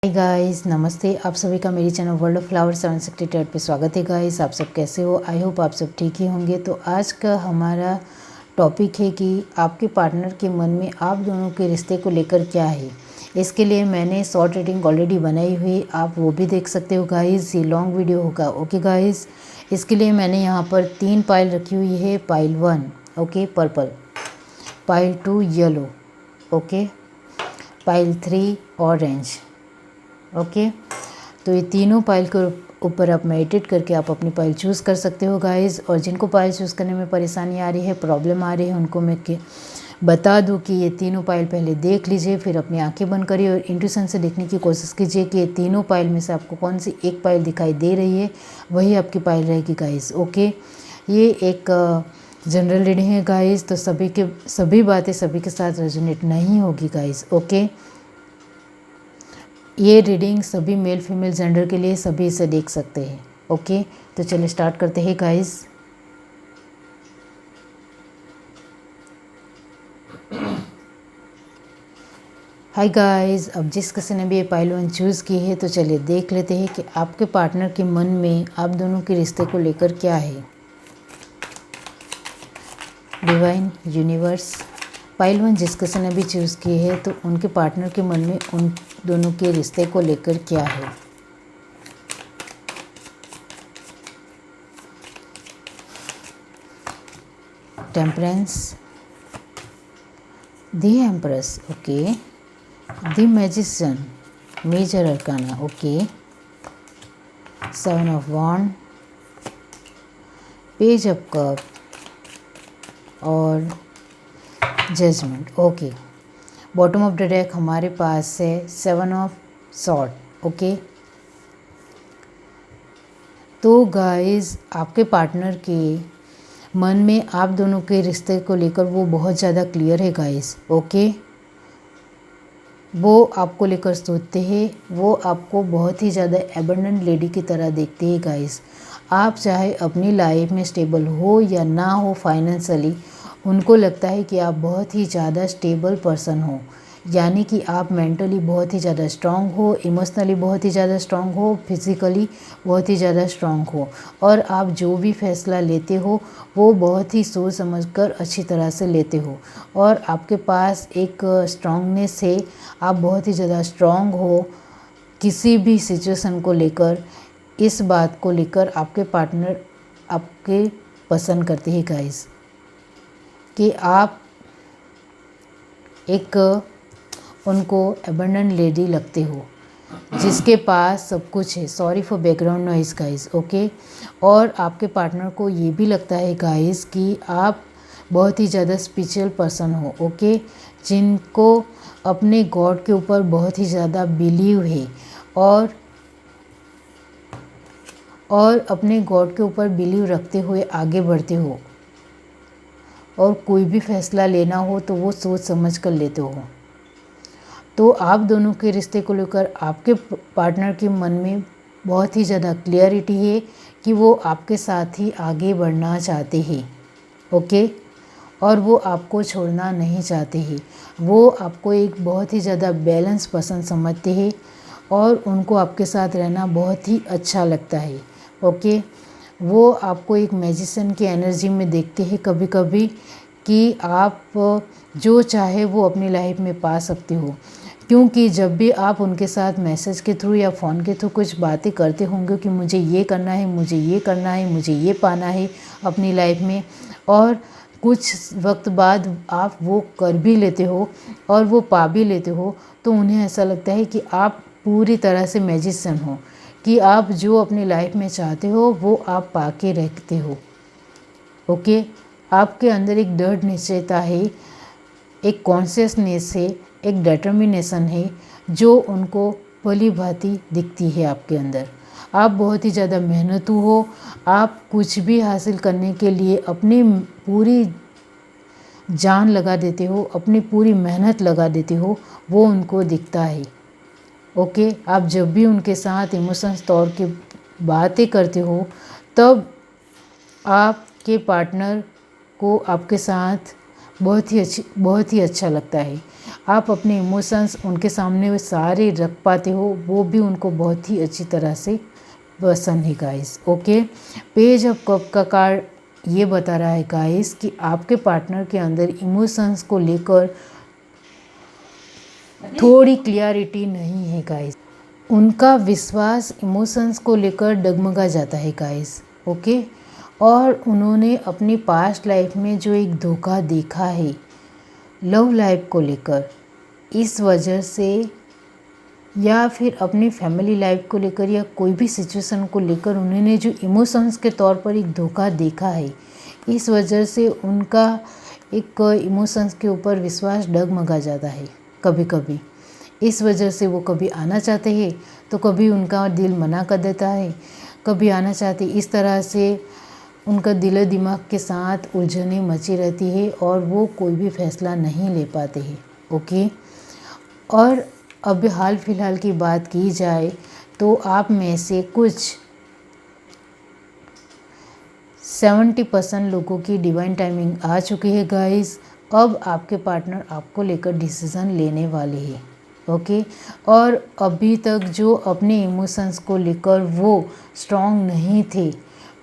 Hi guys, नमस्ते। आप सभी का मेरी चैनल वर्ल्ड ऑफ फ्लावर 768 पे स्वागत है। गाइस, आप सब कैसे हो? आई होप आप सब ठीक ही होंगे। तो आज का हमारा टॉपिक है कि आपके पार्टनर के मन में आप दोनों के रिश्ते को लेकर क्या है। इसके लिए मैंने शॉर्ट रीडिंग ऑलरेडी बनाई हुई, आप वो भी देख सकते हो गाइस। ये लॉन्ग वीडियो होगा, ओके गाइस। इसके लिए मैंने यहाँ पर 3 पाइल रखी हुई है। Pile 1 okay purple, pile 2 yellow, okay, pile 3 orange, okay. तो ये तीनों पाइल के ऊपर आप मेडिटेट करके आप अपनी पाइल चूज़ कर सकते हो गाइस। और जिनको पाइल चूज़ करने में परेशानी आ रही है, प्रॉब्लम आ रही है, उनको मैं बता दूं कि ये तीनों पाइल पहले देख लीजिए, फिर अपनी आंखें बंद करिए और इंट्यूशन से देखने की कोशिश कीजिए कि ये तीनों पाइल में से आपको कौन सी एक पाइल दिखाई दे रही है, वही आपकी पाइल रहेगी गाइस, ओके। ये एक जनरल रीडिंग है गाइस, तो सभी बातें सभी के साथ रेजोनेट नहीं होगी गाइस, ओके। ये रीडिंग सभी मेल फीमेल जेंडर के लिए सभी इसे देख सकते हैं, ओके। तो चलिए स्टार्ट करते हैं गाइस। हाय गाइस, अब जिस किसी ने भी ये पाइल 1 चूज़ की है, तो चलिए देख लेते हैं कि आपके पार्टनर के मन में आप दोनों के रिश्ते को लेकर क्या है। डिवाइन यूनिवर्स, पाइल 1 जिस किसी ने भी चूज़ की है, तो उनके पार्टनर के मन में उन दोनों के रिश्ते को लेकर क्या है। Temperance, the empress, okay, the magician, major arcana, okay, 7 of wand, page of cup और judgment, okay. Bottom of the deck हमारे पास है 7 ऑफ सॉर्ड, ओके। तो गाइस, आपके पार्टनर के मन में आप दोनों के रिश्ते को लेकर वो बहुत ज़्यादा क्लियर है गाइस, ओके। वो आपको लेकर सोचते हैं, वो आपको बहुत ही ज़्यादा एबंडेंट लेडी की तरह देखते हैं गाइस। आप चाहे अपनी लाइफ में स्टेबल हो या ना हो फाइनेंशियली, उनको लगता है कि आप बहुत ही ज़्यादा स्टेबल पर्सन हो, यानी कि आप मेंटली बहुत ही ज़्यादा स्ट्रांग हो, इमोशनली बहुत ही ज़्यादा स्ट्रांग हो, फिज़िकली बहुत ही ज़्यादा स्ट्रांग हो, और आप जो भी फैसला लेते हो वो बहुत ही सोच समझकर अच्छी तरह से लेते हो, और आपके पास एक स्ट्रांगनेस है। आप बहुत ही ज़्यादा स्ट्रांग हो किसी भी सिचुएशन को लेकर। इस बात को लेकर आपके पार्टनर आपके पसंद करते हैं गाइस, कि आप एक उनको एबंडेंट लेडी लगते हो जिसके पास सब कुछ है। Sorry for background noise guys, okay. और आपके पार्टनर को ये भी लगता है गाइस कि आप बहुत ही ज़्यादा स्पिरिचुअल पर्सन हो, ओके, जिनको अपने गॉड के ऊपर बहुत ही ज़्यादा बिलीव है, और अपने गॉड के ऊपर बिलीव रखते हुए आगे बढ़ते हो, और कोई भी फैसला लेना हो तो वो सोच समझ कर लेते हो। तो आप दोनों के रिश्ते को लेकर आपके पार्टनर के मन में बहुत ही ज़्यादा क्लियरिटी है कि वो आपके साथ ही आगे बढ़ना चाहते हैं, ओके। और वो आपको छोड़ना नहीं चाहते हैं। वो आपको एक बहुत ही ज़्यादा बैलेंस पसंद समझते हैं, और उनको आपके साथ रहना बहुत ही अच्छा लगता है, ओके। वो आपको एक मैजिशियन की एनर्जी में देखते हैं कभी कभी, कि आप जो चाहे वो अपनी लाइफ में पा सकते हो, क्योंकि जब भी आप उनके साथ मैसेज के थ्रू या फ़ोन के थ्रू कुछ बातें करते होंगे कि मुझे ये करना है, मुझे ये करना है, मुझे ये पाना है अपनी लाइफ में, और कुछ वक्त बाद आप वो कर भी लेते हो और वो पा भी लेते हो, तो उन्हें ऐसा लगता है कि आप पूरी तरह से मैजिशियन हो, कि आप जो अपनी लाइफ में चाहते हो वो आप पा के रखते हो, ओके। आपके अंदर एक दृढ़ निश्चयता है, एक कॉन्शियसनेस है, एक डिटर्मिनेशन है, जो उनको भली भांति दिखती है आपके अंदर। आप बहुत ही ज़्यादा मेहनतू हो। आप कुछ भी हासिल करने के लिए अपनी पूरी जान लगा देते हो, अपनी पूरी मेहनत लगा देते हो, वो उनको दिखता है, ओके। आप जब भी उनके साथ इमोशंस तौर की बातें करते हो, तब आपके पार्टनर को आपके साथ बहुत ही अच्छा लगता है। आप अपने इमोशंस उनके सामने वो सारे रख पाते हो, वो भी उनको बहुत ही अच्छी तरह से पसंद है guys. Okay, page of cup का कार्ड ये बता रहा है गाइस कि आपके पार्टनर के अंदर इमोशंस को लेकर थोड़ी क्लियरिटी नहीं है गाइस। उनका विश्वास इमोशंस को लेकर डगमगा जाता है गाइस। ओके, और उन्होंने अपनी पास्ट लाइफ में जो एक धोखा देखा है लव लाइफ को लेकर, इस वजह से या फिर अपनी फैमिली लाइफ को लेकर या कोई भी सिचुएशन को लेकर उन्होंने जो इमोशंस के तौर पर एक धोखा देखा है, इस वजह से उनका एक इमोशंस के ऊपर विश्वास डगमगा जाता है कभी कभी। इस वजह से वो कभी आना चाहते हैं तो कभी उनका दिल मना कर देता है, कभी आना चाहते। इस तरह से उनका दिल दिमाग के साथ उलझनें मची रहती है और वो कोई भी फैसला नहीं ले पाते हैं। ओके, और अब हाल फिलहाल की बात की जाए तो आप में से कुछ 70% लोगों की डिवाइन टाइमिंग आ चुकी है गाइस। अब आपके पार्टनर आपको लेकर डिसीज़न लेने वाले हैं। ओके, और अभी तक जो अपने इमोशंस को लेकर वो स्ट्रॉन्ग नहीं थे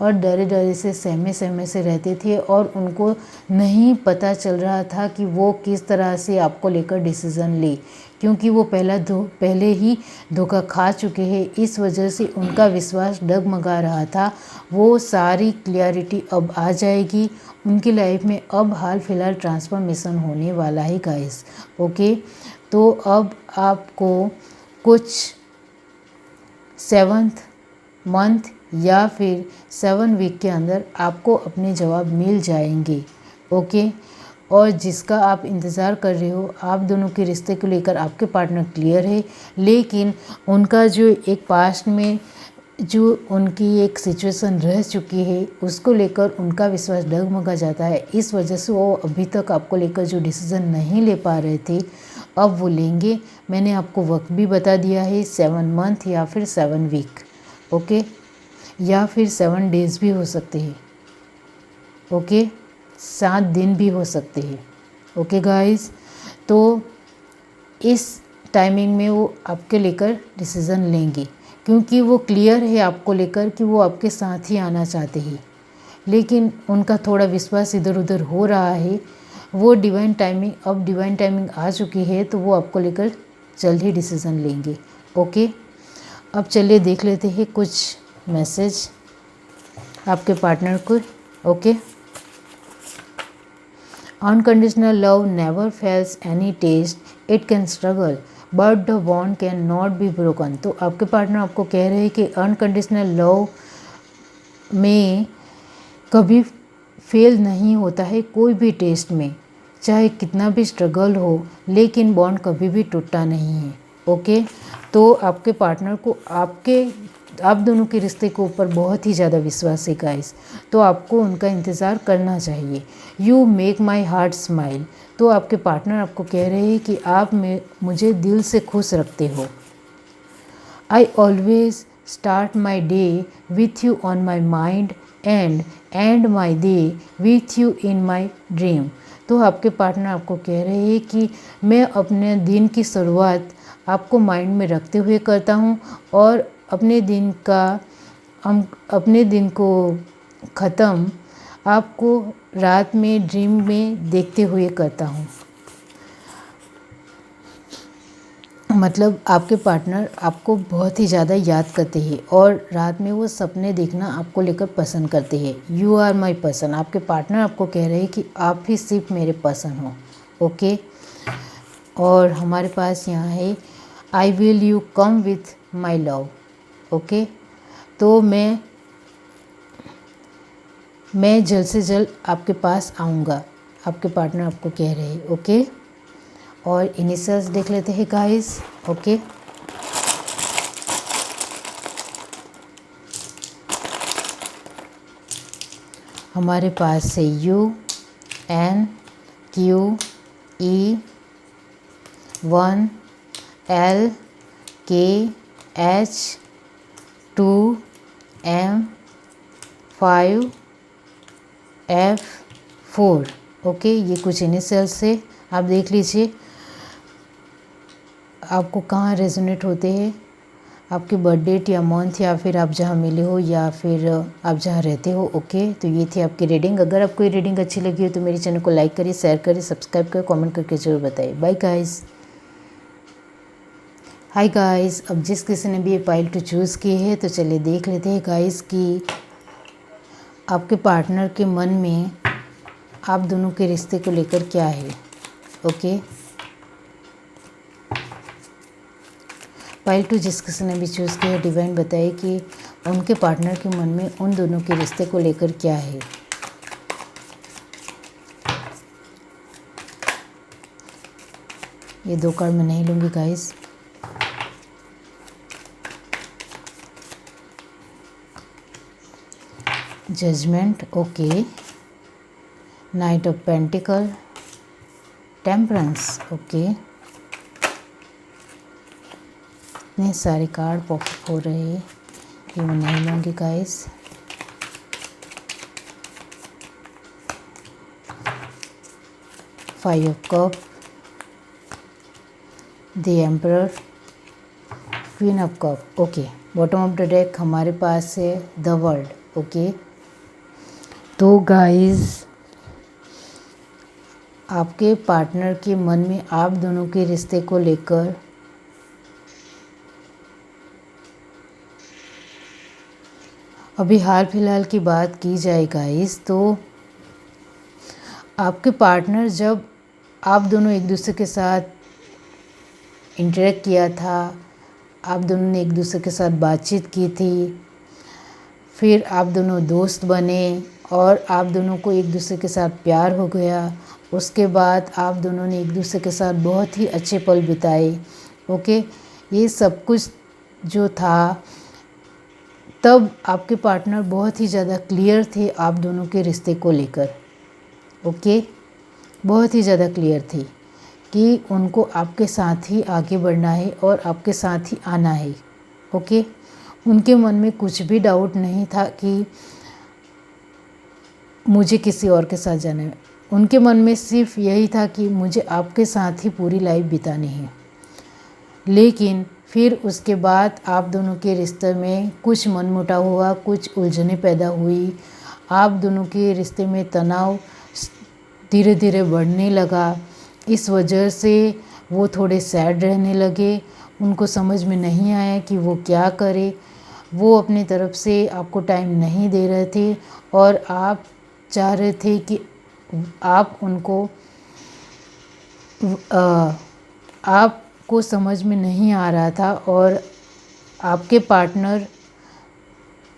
और डरे डरे से सहमे सहमे से रहते थे और उनको नहीं पता चल रहा था कि वो किस तरह से आपको लेकर डिसीज़न ले, क्योंकि वो पहले ही धोखा खा चुके हैं। इस वजह से उनका विश्वास डगमगा रहा था। वो सारी क्लियरिटी अब आ जाएगी उनकी लाइफ में। अब हाल फिलहाल ट्रांसफॉर्मेशन होने वाला है गाइस। ओके, तो अब आपको कुछ 7th मंथ या फिर 7 वीक के अंदर आपको अपने जवाब मिल जाएंगे। ओके, और जिसका आप इंतज़ार कर रहे हो, आप दोनों के रिश्ते को लेकर आपके पार्टनर क्लियर है, लेकिन उनका जो एक पास्ट में जो उनकी एक सिचुएशन रह चुकी है उसको लेकर उनका विश्वास डगमगा जाता है। इस वजह से वो अभी तक आपको लेकर जो डिसीज़न नहीं ले पा रहे थे, अब वो लेंगे। मैंने आपको वक्त भी बता दिया है, 7 मंथ या फिर 7 वीक। ओके, या फिर 7 डेज़ भी हो सकते हैं। ओके, 7 दिन भी हो सकते हैं। ओके गाइस, तो इस टाइमिंग में वो आपके लेकर डिसीज़न लेंगे, क्योंकि वो क्लियर है आपको लेकर कि वो आपके साथ ही आना चाहते हैं, लेकिन उनका थोड़ा विश्वास इधर उधर हो रहा है। वो डिवाइन टाइमिंग आ चुकी है, तो वो आपको लेकर जल्द ही डिसीज़न लेंगे। ओके, अब चलिए देख लेते हैं कुछ मैसेज आपके पार्टनर को। Okay, unconditional love never fails any test, it can struggle but the bond can not be broken. तो आपके पार्टनर आपको कह रहे हैं कि अनकंडीशनल लव में कभी फेल नहीं होता है कोई भी टेस्ट में, चाहे कितना भी स्ट्रगल हो, लेकिन बॉन्ड कभी भी टूटता नहीं है। ओके, तो आपके पार्टनर को आप दोनों के रिश्ते के ऊपर बहुत ही ज़्यादा विश्वास है गाइस, तो आपको उनका इंतज़ार करना चाहिए। You make my heart smile. तो आपके पार्टनर आपको कह रहे हैं कि आप मुझे दिल से खुश रखते हो। I always start my day with you on my mind and and my day with you in my dream. तो आपके पार्टनर आपको कह रहे हैं कि मैं अपने दिन की शुरुआत आपको माइंड में रखते हुए करता हूँ और अपने दिन को ख़त्म आपको रात में ड्रीम में देखते हुए करता हूँ। मतलब आपके पार्टनर आपको बहुत ही ज़्यादा याद करते हैं और रात में वो सपने देखना आपको लेकर पसंद करते हैं। You are my person. आपके पार्टनर आपको कह रहे हैं कि आप ही सिर्फ मेरे पर्सन हो। ओके, और हमारे पास यहाँ है I will you come with my love. Okay, तो मैं जल्द से जल्द आपके पास आऊँगा, आपके पार्टनर आपको कह रहे हैं। ओके, और इनिशियल्स देख लेते हैं गाइस। ओके, हमारे पास है U N Q E 1 L K H 2 M 5 F 4। Okay, ये कुछ इनिशियल्स से आप देख लीजिए आपको कहाँ रेजोनेट होते हैं, आपके बर्थ डेट या मंथ, या फिर आप जहाँ मिले हो, या फिर आप जहाँ रहते हो। ओके, तो ये थी आपकी रीडिंग। अगर आपको ये रीडिंग अच्छी लगी हो तो मेरे चैनल को लाइक करिए, शेयर करिए, सब्सक्राइब करिए, कमेंट करके जरूर बताइए। Bye guys. हाय गाइस, अब जिस किसी ने भी ये पाइल टू चूज़ की है तो चलिए देख लेते हैं गाइस कि आपके पार्टनर के मन में आप दोनों के रिश्ते को लेकर क्या है। ओके, पाइल टू जिस किसी ने भी चूज़ किया है, डिवाइन बताइए कि उनके पार्टनर के मन में उन दोनों के रिश्ते को लेकर क्या है। ये 2 कार्ड मैं नहीं लूँगी guys. Judgement, okay, knight of pentacle, temperance, okay. इतने सारे कार्ड पॉपअप हो रहे हैं, ये मैं नहीं लूँगी guys. Five of cup, the emperor, queen of cup, okay. Bottom of the deck हमारे पास है द वर्ल्ड, ओके। तो गाइस आपके पार्टनर के मन में आप दोनों के रिश्ते को लेकर अभी हाल फिलहाल की बात की जाए गाइस, तो आपके पार्टनर जब आप दोनों एक दूसरे के साथ इंटरेक्ट किया था, आप दोनों ने एक दूसरे के साथ बातचीत की थी, फिर आप दोनों दोस्त बने और आप दोनों को एक दूसरे के साथ प्यार हो गया। उसके बाद आप दोनों ने एक दूसरे के साथ बहुत ही अच्छे पल बिताए। ओके, ये सब कुछ जो था, तब आपके पार्टनर बहुत ही ज़्यादा क्लियर थे आप दोनों के रिश्ते को लेकर। ओके, बहुत ही ज़्यादा क्लियर थी कि उनको आपके साथ ही आगे बढ़ना है और आपके साथ ही आना है। ओके, उनके मन में कुछ भी डाउट नहीं था कि मुझे किसी और के साथ जाना है। उनके मन में सिर्फ यही था कि मुझे आपके साथ ही पूरी लाइफ बितानी है। लेकिन फिर उसके बाद आप दोनों के रिश्ते में कुछ मनमुटाव हुआ, कुछ उलझनें पैदा हुई। आप दोनों के रिश्ते में तनाव धीरे धीरे बढ़ने लगा। इस वजह से वो थोड़े सैड रहने लगे। उनको समझ में नहीं आया कि वो क्या करे। वो अपनी तरफ से आपको टाइम नहीं दे रहे थे और आप चाह रहे थे कि आप उनको आपको समझ में नहीं आ रहा था और आपके पार्टनर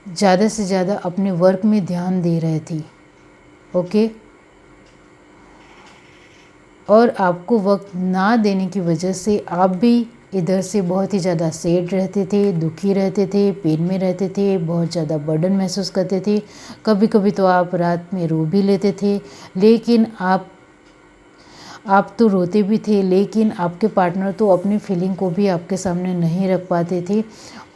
ज़्यादा से ज़्यादा अपने वर्क में ध्यान दे रहे थे। ओके, और आपको वक्त ना देने की वजह से आप भी इधर से बहुत ही ज़्यादा सैड रहते थे, दुखी रहते थे, पेन में रहते थे, बहुत ज़्यादा बर्डन महसूस करते थे। कभी कभी तो आप रात में रो भी लेते थे। लेकिन आप तो रोते भी थे, लेकिन आपके पार्टनर तो अपनी फीलिंग को भी आपके सामने नहीं रख पाते थे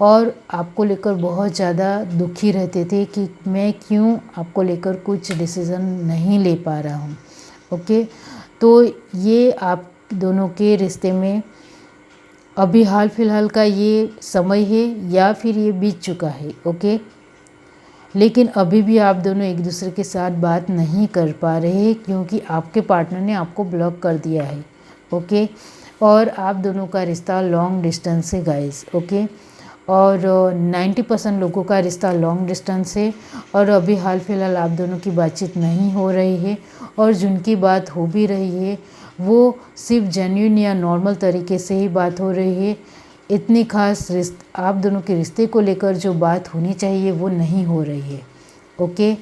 और आपको लेकर बहुत ज़्यादा दुखी रहते थे कि मैं क्यों आपको लेकर कुछ डिसीज़न नहीं ले पा रहा हूँ। ओके, तो ये आप दोनों के रिश्ते में अभी हाल फिलहाल का ये समय है या फिर ये बीत चुका है। ओके, लेकिन अभी भी आप दोनों एक दूसरे के साथ बात नहीं कर पा रहे क्योंकि आपके पार्टनर ने आपको ब्लॉक कर दिया है। ओके, और आप दोनों का रिश्ता लॉन्ग डिस्टेंस है गाइस। ओके, और 90% लोगों का रिश्ता लॉन्ग डिस्टेंस है और अभी हाल फिलहाल आप दोनों की बातचीत नहीं हो रही है और जिनकी बात हो भी रही है वो सिर्फ जेन्युइन या नॉर्मल तरीके से ही बात हो रही है। इतनी खास आप दोनों के रिश्ते को लेकर जो बात होनी चाहिए वो नहीं हो रही है। ओके,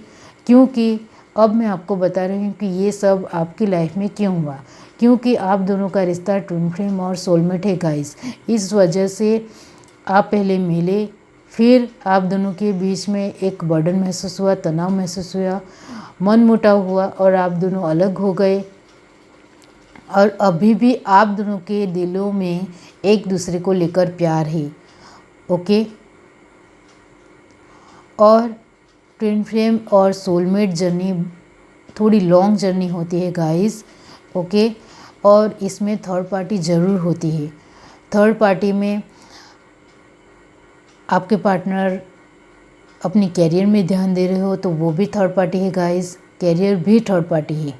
क्योंकि अब मैं आपको बता रही हूँ कि ये सब आपकी लाइफ में क्यों हुआ, क्योंकि आप दोनों का रिश्ता ट्विन फ्लेम और सोलमेट है गाइस। इस वजह से आप पहले मिले, फिर आप दोनों के बीच में एक बर्डन महसूस हुआ, तनाव महसूस हुआ, मनमुटाव हुआ और आप दोनों अलग हो गए। और अभी भी आप दोनों के दिलों में एक दूसरे को लेकर प्यार है। ओके, और ट्विन फ्लेम और सोलमेट जर्नी थोड़ी लॉन्ग जर्नी होती है गाइस, ओके। और इसमें थर्ड पार्टी ज़रूर होती है। थर्ड पार्टी में आपके पार्टनर अपनी कैरियर में ध्यान दे रहे हो तो वो भी थर्ड पार्टी है गाइस, कैरियर भी थर्ड पार्टी है।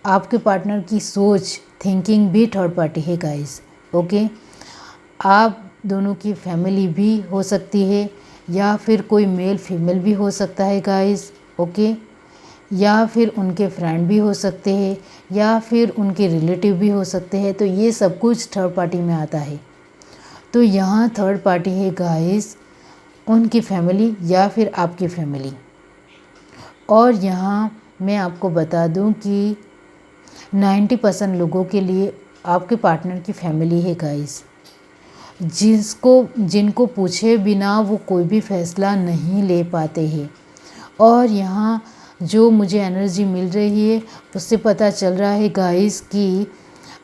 आपके पार्टनर की सोच, थिंकिंग भी थर्ड पार्टी है गाइस, ओके। आप दोनों की फैमिली भी हो सकती है, या फिर कोई मेल फीमेल भी हो सकता है गाइस, ओके। या फिर उनके फ्रेंड भी हो सकते हैं, या फिर उनके रिलेटिव भी हो सकते हैं। तो ये सब कुछ थर्ड पार्टी में आता है। तो यहाँ थर्ड पार्टी है गाइस, उनकी फैमिली या फिर आपकी फैमिली। और यहाँ मैं आपको बता दूँ कि 90% लोगों के लिए आपके पार्टनर की फैमिली है गाइस। जिनको पूछे बिना वो कोई भी फैसला नहीं ले पाते हैं। और यहाँ जो मुझे एनर्जी मिल रही है उससे पता चल रहा है गाइस कि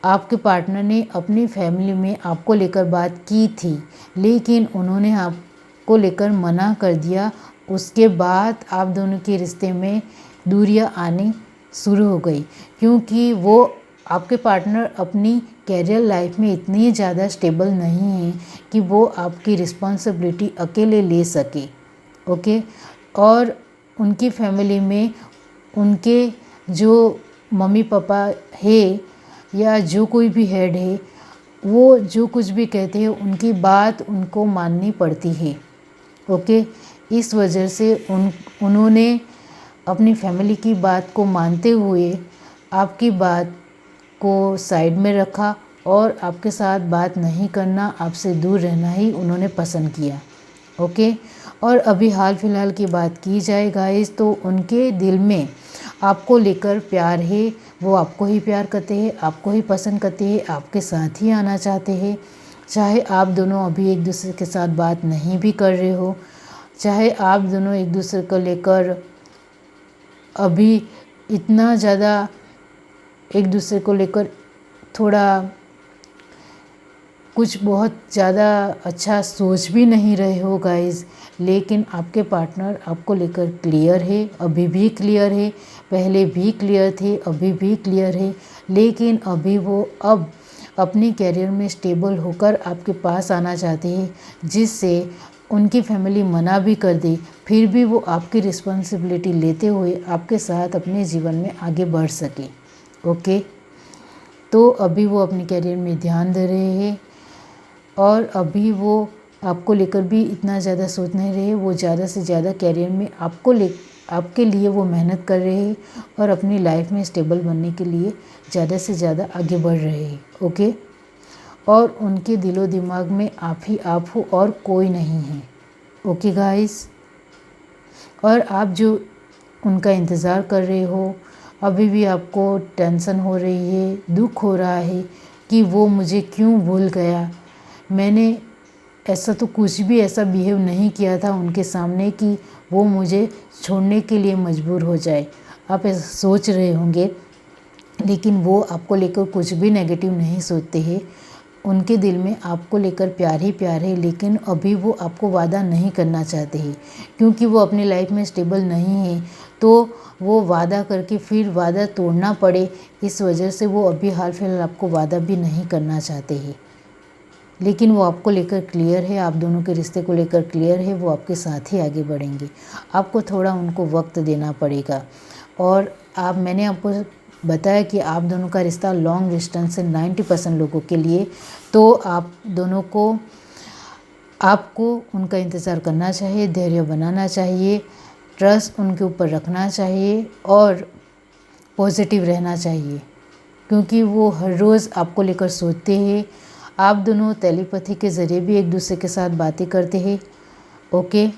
आपके पार्टनर ने अपनी फैमिली में आपको लेकर बात की थी, लेकिन उन्होंने आपको लेकर मना कर दिया। उसके बाद आप दोनों के रिश्ते में दूरियां आनी शुरू हो गई, क्योंकि वो आपके पार्टनर अपनी कैरियर लाइफ में इतनी ज़्यादा स्टेबल नहीं है कि वो आपकी रिस्पॉन्सिबिलिटी अकेले ले सके, ओके। और उनकी फैमिली में उनके जो मम्मी पापा है या जो कोई भी हेड है, वो जो कुछ भी कहते हैं उनकी बात उनको माननी पड़ती है, ओके। इस वजह से उन्होंने अपनी फैमिली की बात को मानते हुए आपकी बात को साइड में रखा और आपके साथ बात नहीं करना, आपसे दूर रहना ही उन्होंने पसंद किया, ओके। और अभी हाल फिलहाल की बात की जाए गाइस, तो उनके दिल में आपको लेकर प्यार है। वो आपको ही प्यार करते हैं, आपको ही पसंद करते हैं, आपके साथ ही आना चाहते हैं। चाहे आप दोनों अभी एक दूसरे के साथ बात नहीं भी कर रहे हो, चाहे आप दोनों एक दूसरे को लेकर अभी इतना ज़्यादा एक दूसरे को लेकर थोड़ा कुछ बहुत ज़्यादा अच्छा सोच भी नहीं रहे हो गाइस, लेकिन आपके पार्टनर आपको लेकर क्लियर है, अभी भी क्लियर है, पहले भी क्लियर थे, अभी भी क्लियर है। लेकिन अभी वो अब अपने कैरियर में स्टेबल होकर आपके पास आना चाहते हैं, जिससे उनकी फैमिली मना भी कर दे, फिर भी वो आपकी रिस्पॉन्सिबिलिटी लेते हुए आपके साथ अपने जीवन में आगे बढ़ सके, ओके। तो अभी वो अपने कैरियर में ध्यान दे रहे हैं और अभी वो आपको लेकर भी इतना ज़्यादा सोच नहीं रहे। वो ज़्यादा से ज़्यादा कैरियर में आपके लिए वो मेहनत कर रहे हैं और अपनी लाइफ में स्टेबल बनने के लिए ज़्यादा से ज़्यादा आगे बढ़ रहे हैं, ओके। और उनके दिलो दिमाग में आप ही आप हो और कोई नहीं है, ओके गाइस। और आप जो उनका इंतज़ार कर रहे हो, अभी भी आपको टेंशन हो रही है, दुख हो रहा है कि वो मुझे क्यों भूल गया, मैंने ऐसा तो कुछ भी ऐसा बिहेव नहीं किया था उनके सामने कि वो मुझे छोड़ने के लिए मजबूर हो जाए। आप ऐसा सोच रहे होंगे, लेकिन वो आपको लेकर कुछ भी नेगेटिव नहीं सोचते हैं। उनके दिल में आपको लेकर प्यार ही प्यार है, लेकिन अभी वो आपको वादा नहीं करना चाहते हैं, क्योंकि वो अपनी लाइफ में स्टेबल नहीं है। तो वो वादा करके फिर वादा तोड़ना पड़े, इस वजह से वो अभी हाल फिलहाल आपको वादा भी नहीं करना चाहते हैं। लेकिन वो आपको लेकर क्लियर है, आप दोनों के रिश्ते को लेकर क्लियर है, वो आपके साथ ही आगे बढ़ेंगे। आपको थोड़ा उनको वक्त देना पड़ेगा। और मैंने आपको बताया कि आप दोनों का रिश्ता लॉन्ग डिस्टेंस है 90% लोगों के लिए। तो आप दोनों को आपको उनका इंतज़ार करना चाहिए, धैर्य बनाना चाहिए, ट्रस्ट उनके ऊपर रखना चाहिए और पॉजिटिव रहना चाहिए, क्योंकि वो हर रोज़ आपको लेकर सोचते हैं। आप दोनों टेलीपैथी के ज़रिए भी एक दूसरे के साथ बातें करते हैं, ओके।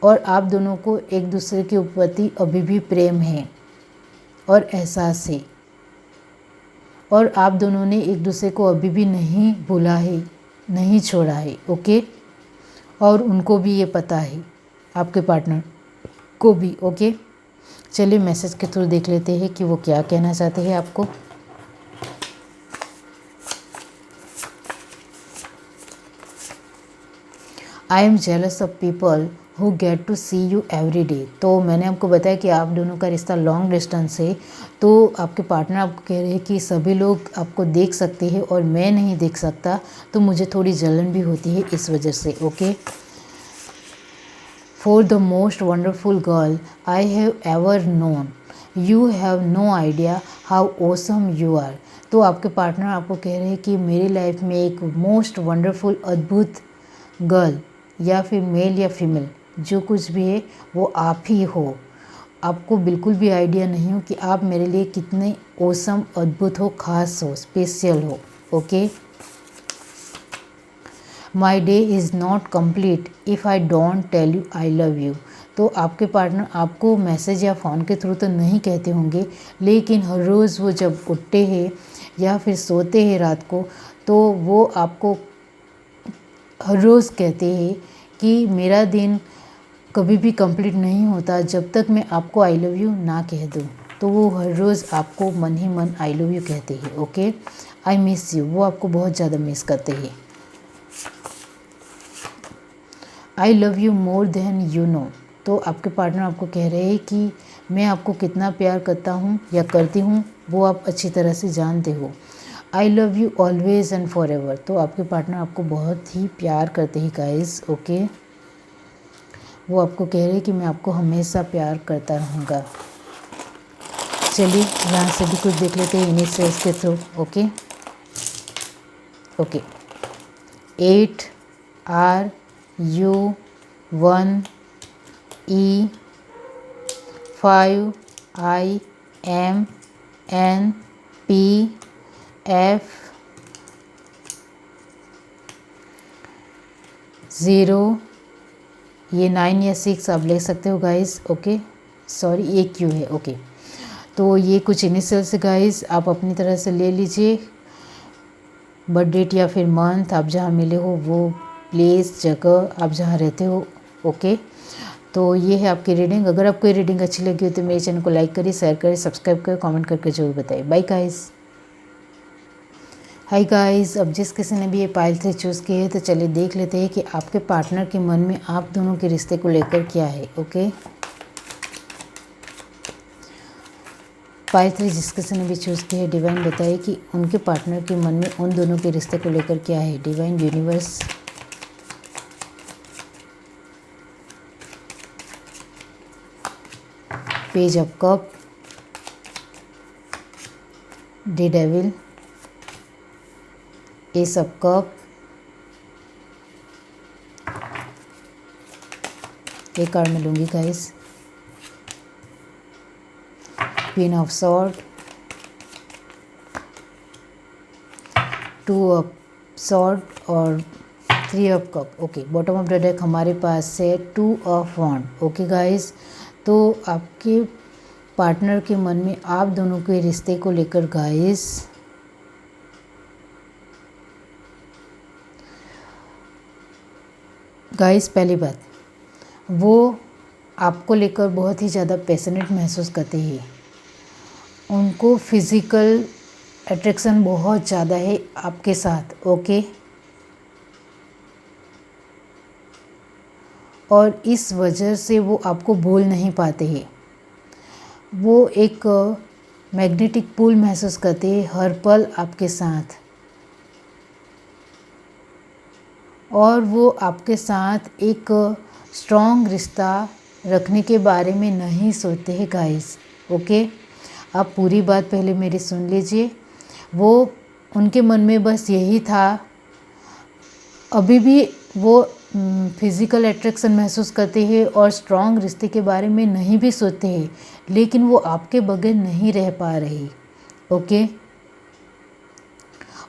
और आप दोनों को एक दूसरे के प्रति अभी भी प्रेम है और एहसास है, और आप दोनों ने एक दूसरे को अभी भी नहीं भूला है, नहीं छोड़ा है, ओके। और उनको भी ये पता है, आपके पार्टनर को भी, ओके। चलिए मैसेज के थ्रू देख लेते हैं कि वो क्या कहना चाहते हैं आपको। I am jealous of people who get to see you every day. तो मैंने आपको बताया कि आप दोनों का रिश्ता लॉन्ग डिस्टेंस है, तो आपके पार्टनर आपको कह रहे हैं कि सभी लोग आपको देख सकते हैं और मैं नहीं देख सकता, तो मुझे थोड़ी जलन भी होती है इस वजह से। Okay, for the most wonderful girl I have ever known, you have no idea how awesome you are. तो आपके पार्टनर आपको कह रहे हैं कि मेरी लाइफ में एक मोस्ट वंडरफुल अद्भुत गर्ल या फिर मेल या फीमेल जो कुछ भी है वो आप ही हो। आपको बिल्कुल भी आइडिया नहीं हो कि आप मेरे लिए कितने ऑसम, अद्भुत हो, खास हो, स्पेशल हो। Okay, my day is not complete if I don't tell you I love you. तो आपके पार्टनर आपको मैसेज या फ़ोन के थ्रू तो नहीं कहते होंगे, लेकिन हर रोज़ वो जब उठते हैं या फिर सोते हैं रात को, तो वो आपको हर रोज़ कहते हैं कि मेरा दिन कभी भी कंप्लीट नहीं होता जब तक मैं आपको आई लव यू ना कह दूँ। तो वो हर रोज़ आपको मन ही मन आई लव यू कहते हैं। ओके, आई मिस यू, वो आपको बहुत ज़्यादा मिस करते हैं। आई love you more than you know. तो आपके पार्टनर आपको कह रहे हैं कि मैं आपको कितना प्यार करता हूँ या करती हूँ वो आप अच्छी तरह से जानते हो। आई love you always and for ever. तो आपके पार्टनर आपको बहुत ही प्यार करते हैं गाइस। ओके, वो आपको कह रहे हैं कि मैं आपको हमेशा प्यार करता रहूँगा। चलिए यहाँ से भी कुछ देख लेते हैं इनिशियल्स के through. Okay, 8 R U 1 E 5 I M N P F 0, ये 9 या 6 आप ले सकते हो गाइस। ओके, सॉरी ये क्यू है। ओके, तो ये कुछ इनिशियल्स गाइस आप अपनी तरह से ले लीजिए। बर्थ डेट या फिर मंथ आप जहाँ मिले हो, वो प्लेस, जगह आप जहाँ रहते हो। ओके, तो ये है आपकी रीडिंग। अगर आपको ये रीडिंग अच्छी लगी हो तो मेरे चैनल को लाइक करिए, शेयर करिए, सब्सक्राइब करिए, कमेंट करके जरूर बताइए। Bye guys. हाय गाइस, अब जिस किसी ने भी ये पाइल 3 चूज़ की है तो चलिए देख लेते हैं कि आपके पार्टनर के मन में आप दोनों के रिश्ते को लेकर क्या है। ओके, पाइल 3 जिस किसी ने भी चूज़ की है, डिवाइन बताइए कि उनके पार्टनर के मन में उन दोनों के रिश्ते को लेकर क्या है। Divine, universe, page of cup, the devil, S of cup, एक कार्ड में लूँगी guys, queen of sword, 2 of sword और 3 of cup. Okay, bottom of the deck हमारे पास है 2 ऑफ वॉन्ड। ओके गाइस, तो आपके पार्टनर के मन में आप दोनों के रिश्ते को लेकर गाइस पहली बात, वो आपको लेकर बहुत ही ज़्यादा पैशनेट महसूस करते हैं। उनको फिज़िकल अट्रैक्शन बहुत ज़्यादा है आपके साथ। ओके, और इस वजह से वो आपको भूल नहीं पाते हैं। वो एक मैग्नेटिक पुल महसूस करते हैं हर पल आपके साथ, और वो आपके साथ एक स्ट्रॉन्ग रिश्ता रखने के बारे में नहीं सोचते हैं गाइस। ओके, आप पूरी बात पहले मेरी सुन लीजिए। वो उनके मन में बस यही था, अभी भी वो फिज़िकल अट्रैक्शन महसूस करते हैं और स्ट्रॉन्ग रिश्ते के बारे में नहीं भी सोचते हैं, लेकिन वो आपके बगैर नहीं रह पा रहे। ओके,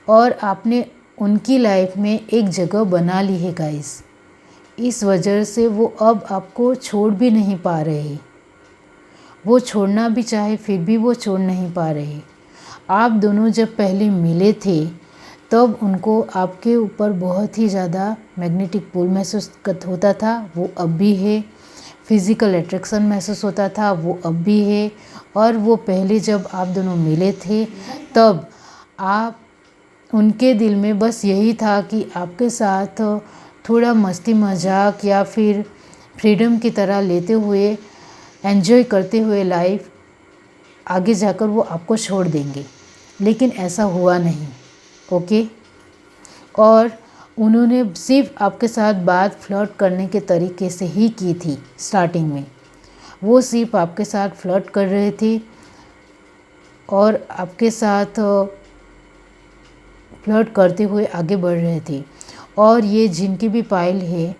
और आपने उनकी लाइफ में एक जगह बना ली है गाइस, इस वजह से वो अब आपको छोड़ भी नहीं पा रहे। वो छोड़ना भी चाहे फिर भी वो छोड़ नहीं पा रहे। आप दोनों जब पहले मिले थे तब उनको आपके ऊपर बहुत ही ज़्यादा मैग्नेटिक पुल महसूस होता था, वो अब भी है। फिज़िकल अट्रैक्शन महसूस होता था, वो अब भी है। और वो पहले जब आप दोनों मिले थे तब आप उनके दिल में बस यही था कि आपके साथ थोड़ा मस्ती मजाक या फिर फ्रीडम की तरह लेते हुए, एंजॉय करते हुए लाइफ, आगे जाकर वो आपको छोड़ देंगे। लेकिन ऐसा हुआ नहीं। ओके। और उन्होंने सिर्फ आपके साथ बात फ्लर्ट करने के तरीके से ही की थी। स्टार्टिंग में वो सिर्फ आपके साथ फ्लर्ट कर रहे थे और आपके साथ फ्लर्ट करते हुए आगे बढ़ रहे थे। और ये जिनकी भी पाइल है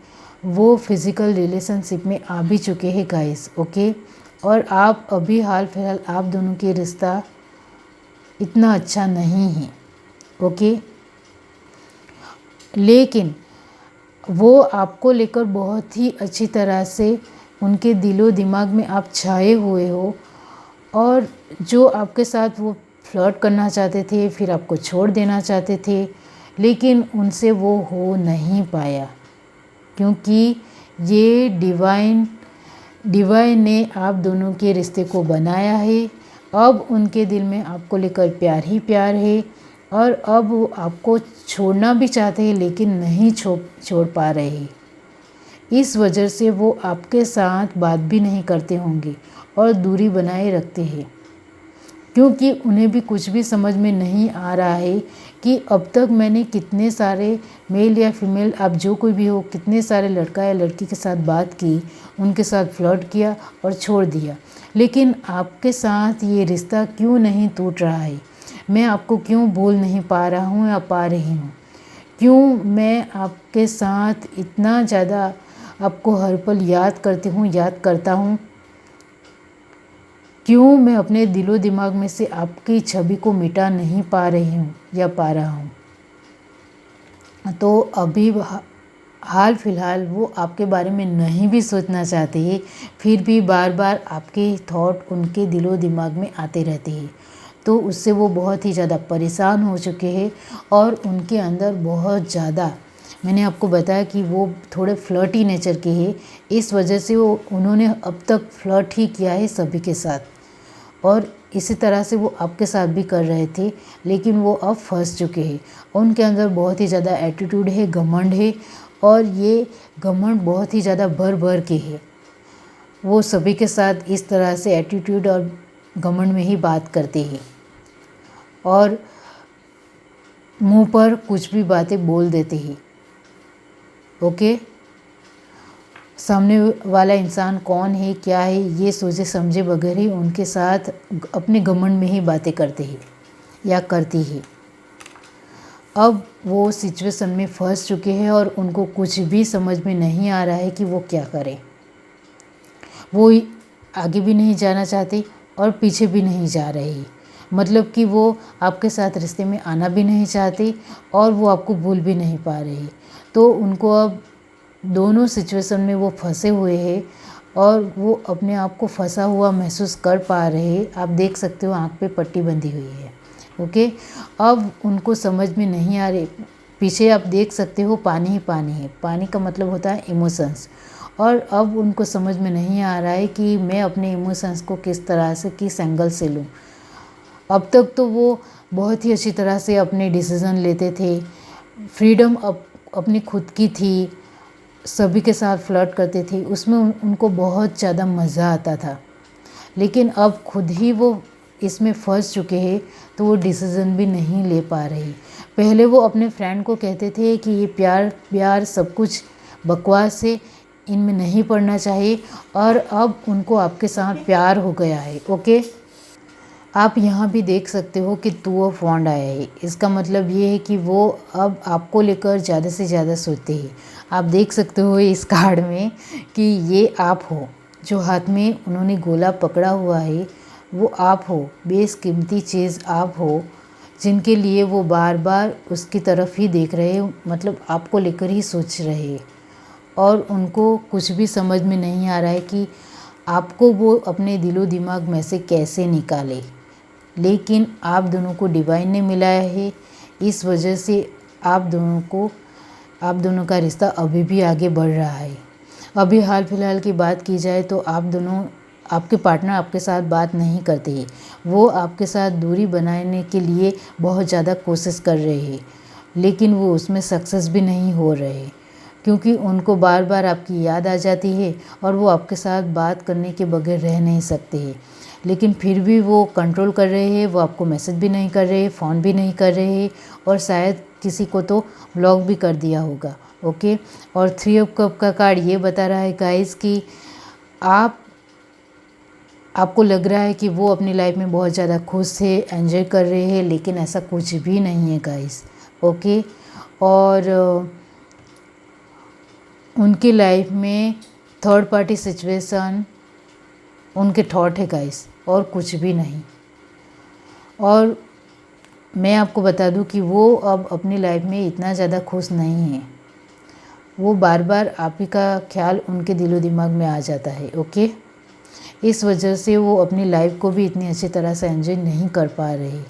वो फिज़िकल रिलेशनशिप में आ भी चुके हैं गाइस। ओके। और आप अभी हाल फिलहाल आप दोनों के रिश्ता इतना अच्छा नहीं है। ओके। लेकिन वो आपको लेकर बहुत ही अच्छी तरह से उनके दिलो दिमाग में आप छाए हुए हो। और जो आपके साथ वो फ्लर्ट करना चाहते थे, फिर आपको छोड़ देना चाहते थे, लेकिन उनसे वो हो नहीं पाया, क्योंकि ये डिवाइन ने आप दोनों के रिश्ते को बनाया है। अब उनके दिल में आपको लेकर प्यार ही प्यार है और अब वो आपको छोड़ना भी चाहते हैं लेकिन नहीं छोड़ पा रहे हैं। इस वजह से वो आपके साथ बात भी नहीं करते होंगे और दूरी बनाए रखते हैं, क्योंकि उन्हें भी कुछ भी समझ में नहीं आ रहा है कि अब तक मैंने कितने सारे मेल या फीमेल, आप जो कोई भी हो, कितने सारे लड़का या लड़की के साथ बात की, उनके साथ फ्लर्ट किया और छोड़ दिया, लेकिन आपके साथ ये रिश्ता क्यों नहीं टूट रहा है? मैं आपको क्यों भूल नहीं पा रहा हूँ या पा रही हूँ? क्यों मैं आपके साथ इतना ज़्यादा आपको हर पल याद करता हूँ? क्यों मैं अपने दिलो दिमाग में से आपकी छवि को मिटा नहीं पा रही हूँ या पा रहा हूँ? तो अभी हाल फिलहाल वो आपके बारे में नहीं भी सोचना चाहते हैं, फिर भी बार बार आपके थॉट उनके दिलो दिमाग में आते रहते हैं। तो उससे वो बहुत ही ज़्यादा परेशान हो चुके हैं और उनके अंदर बहुत ज़्यादा, मैंने आपको बताया कि वो थोड़े फ्लर्टी नेचर के हैं, इस वजह से उन्होंने अब तक फ्लर्ट ही किया है सभी के साथ और इसी तरह से वो आपके साथ भी कर रहे थे, लेकिन वो अब फंस चुके हैं। उनके अंदर बहुत ही ज़्यादा एटीट्यूड है, घमंड है और ये घमंड बहुत ही ज़्यादा भर के है। वो सभी के साथ इस तरह से एटीट्यूड और घमंड में ही बात करते हैं और मुंह पर कुछ भी बातें बोल देते हैं। ओके। सामने वाला इंसान कौन है, क्या है, ये सोचे समझे बगैर ही उनके साथ अपने घमंड में ही बातें करते हैं या करती है। अब वो सिचुएशन में फंस चुके हैं और उनको कुछ भी समझ में नहीं आ रहा है कि वो क्या करें। वो आगे भी नहीं जाना चाहते और पीछे भी नहीं जा रहे, मतलब कि वो आपके साथ रिश्ते में आना भी नहीं चाहते और वो आपको भूल भी नहीं पा रहे। तो उनको अब दोनों सिचुएशन में वो फंसे हुए हैं और वो अपने आप को फंसा हुआ महसूस कर पा रहे हैं। आप देख सकते हो आँख पे पट्टी बंधी हुई है। ओके। अब उनको समझ में नहीं आ रही, पीछे आप देख सकते हो पानी ही पानी है। पानी का मतलब होता है इमोशंस। और अब उनको समझ में नहीं आ रहा है कि मैं अपने इमोशंस को किस तरह से, किस एंगल से लूँ। अब तक तो वो बहुत ही अच्छी तरह से अपने डिसीज़न लेते थे, फ्रीडम अपनी खुद की थी, सभी के साथ फ्लर्ट करते थे, उसमें उनको बहुत ज़्यादा मज़ा आता था। लेकिन अब खुद ही वो इसमें फंस चुके हैं तो वो डिसीज़न भी नहीं ले पा रहे। पहले वो अपने फ्रेंड को कहते थे कि ये प्यार सब कुछ बकवास है, इनमें नहीं पड़ना चाहिए, और अब उनको आपके साथ प्यार हो गया है। ओके। आप यहाँ भी देख सकते हो कि टू ऑफ वांड आया है। इसका मतलब ये है कि वो अब आपको लेकर ज़्यादा से ज़्यादा सोचते हैं। आप देख सकते हो इस कार्ड में कि ये आप हो, जो हाथ में उन्होंने गोला पकड़ा हुआ है वो आप हो, बेशकीमती चीज़ आप हो, जिनके लिए वो बार बार उसकी तरफ ही देख रहे हैं, मतलब आपको लेकर ही सोच रहे हैं। और उनको कुछ भी समझ में नहीं आ रहा है कि आपको वो अपने दिलो दिमाग में से कैसे निकाले। लेकिन आप दोनों को डिवाइन ने मिलाया है, इस वजह से आप दोनों का रिश्ता अभी भी आगे बढ़ रहा है। अभी हाल फिलहाल की बात की जाए तो आपके पार्टनर आपके साथ बात नहीं करते हैं, वो आपके साथ दूरी बनाने के लिए बहुत ज़्यादा कोशिश कर रहे हैं, लेकिन वो उसमें सक्सेस भी नहीं हो रहे, क्योंकि उनको बार बार आपकी याद आ जाती है और वो आपके साथ बात करने के बगैर रह नहीं सकते हैं। लेकिन फिर भी वो कंट्रोल कर रहे हैं, वो आपको मैसेज भी नहीं कर रहे, फ़ोन भी नहीं कर रहे हैं और शायद किसी को तो ब्लॉक भी कर दिया होगा। ओके। और 3 ऑफ कप का कार्ड ये बता रहा है गाइस कि आपको लग रहा है कि वो अपनी लाइफ में बहुत ज़्यादा खुश है, एंजॉय कर रहे हैं, लेकिन ऐसा कुछ भी नहीं है गाइस। ओके। और उनकी लाइफ में थर्ड पार्टी सिचुएशन उनके थॉट है गाइस, और कुछ भी नहीं। और मैं आपको बता दूं कि वो अब अपनी लाइफ में इतना ज़्यादा खुश नहीं है। वो बार बार आप ही का ख्याल उनके दिलो दिमाग में आ जाता है। ओके। इस वजह से वो अपनी लाइफ को भी इतनी अच्छी तरह से एंजॉय नहीं कर पा रहे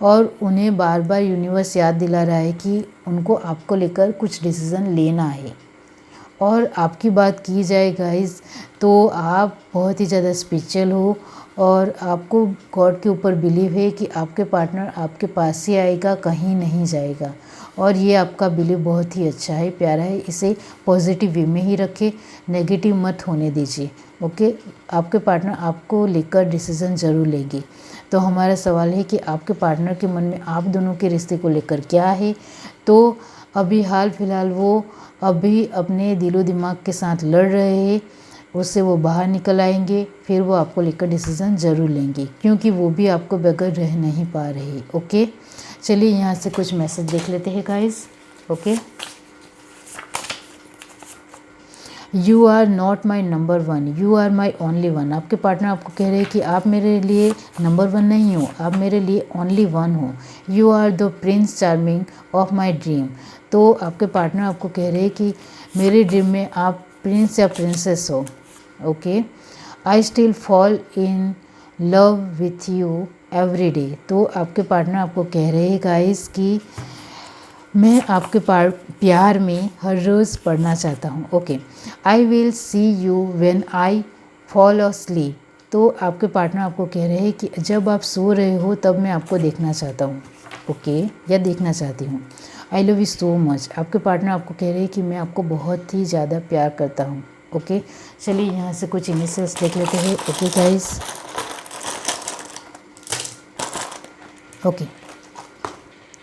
और उन्हें बार बार यूनिवर्स याद दिला रहा है कि उनको आपको लेकर कुछ डिसीज़न लेना है। और आपकी बात की जाए गाइस तो आप बहुत ही ज़्यादा स्पिरिचुअल हो और आपको गॉड के ऊपर बिलीव है कि आपके पार्टनर आपके पास ही आएगा, कहीं नहीं जाएगा। और ये आपका बिलीव बहुत ही अच्छा है, प्यारा है। इसे पॉजिटिव वे में ही रखें, नेगेटिव मत होने दीजिए। ओके। आपके पार्टनर आपको लेकर डिसीज़न ज़रूर लेंगे। तो हमारा सवाल है कि आपके पार्टनर के मन में आप दोनों के रिश्ते को लेकर क्या है। तो अभी हाल फिलहाल वो अभी अपने दिलो दिमाग के साथ लड़ रहे हैं, उससे वो बाहर निकल आएंगे, फिर वो आपको लेकर डिसीज़न ज़रूर लेंगे, क्योंकि वो भी आपको बगैर रह नहीं पा रहे। ओके। चलिए यहाँ से कुछ मैसेज देख लेते हैं guys. Okay. You are not my number one, you are my only one. आपके पार्टनर आपको कह रहे हैं कि आप मेरे लिए नंबर वन नहीं हो, आप मेरे लिए ओनली वन हो। You are the prince charming of my dream. तो आपके पार्टनर आपको कह रहे हैं कि मेरे ड्रीम में आप प्रिंस या प्रिंसेस हो। Okay. I still fall in love with you every day. तो आपके पार्टनर आपको कह रहे हैं गाइस कि मैं आपके प्यार में हर रोज़ पढ़ना चाहता हूँ। Okay. I will see you when I fall asleep. तो आपके पार्टनर आपको कह रहे हैं कि जब आप सो रहे हो तब मैं आपको देखना चाहता हूँ। ओके। या देखना चाहती हूँ। आई लव यू सो मच। आपके पार्टनर आपको कह रहे हैं कि मैं आपको बहुत ही ज़्यादा प्यार करता हूँ। ओके। चलिए यहाँ से कुछ इनिशियल्स देख लेते हैं। Okay guys. ओके।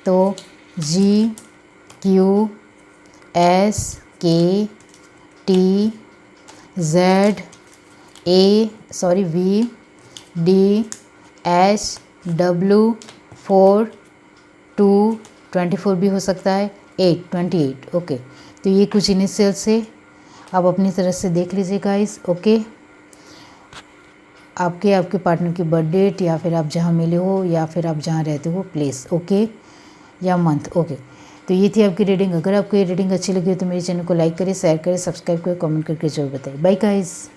तो G Q S K T Z V D H W 4 2 24 भी हो सकता है, 8 28। ओके। तो ये कुछ इनिशियल्स से आप अपनी तरफ से देख लीजिए गाइस। ओके। आपके पार्टनर की बर्थ डेट या फिर आप जहाँ मिले हो या फिर आप जहाँ रहते हो प्लेस। ओके। या मंथ। ओके। तो ये थी आपकी रीडिंग। अगर आपको ये रीडिंग अच्छी लगी हो तो मेरे चैनल को लाइक करें, शेयर करें, सब्सक्राइब करें, कमेंट करके जरूर बताएं। Bye guys.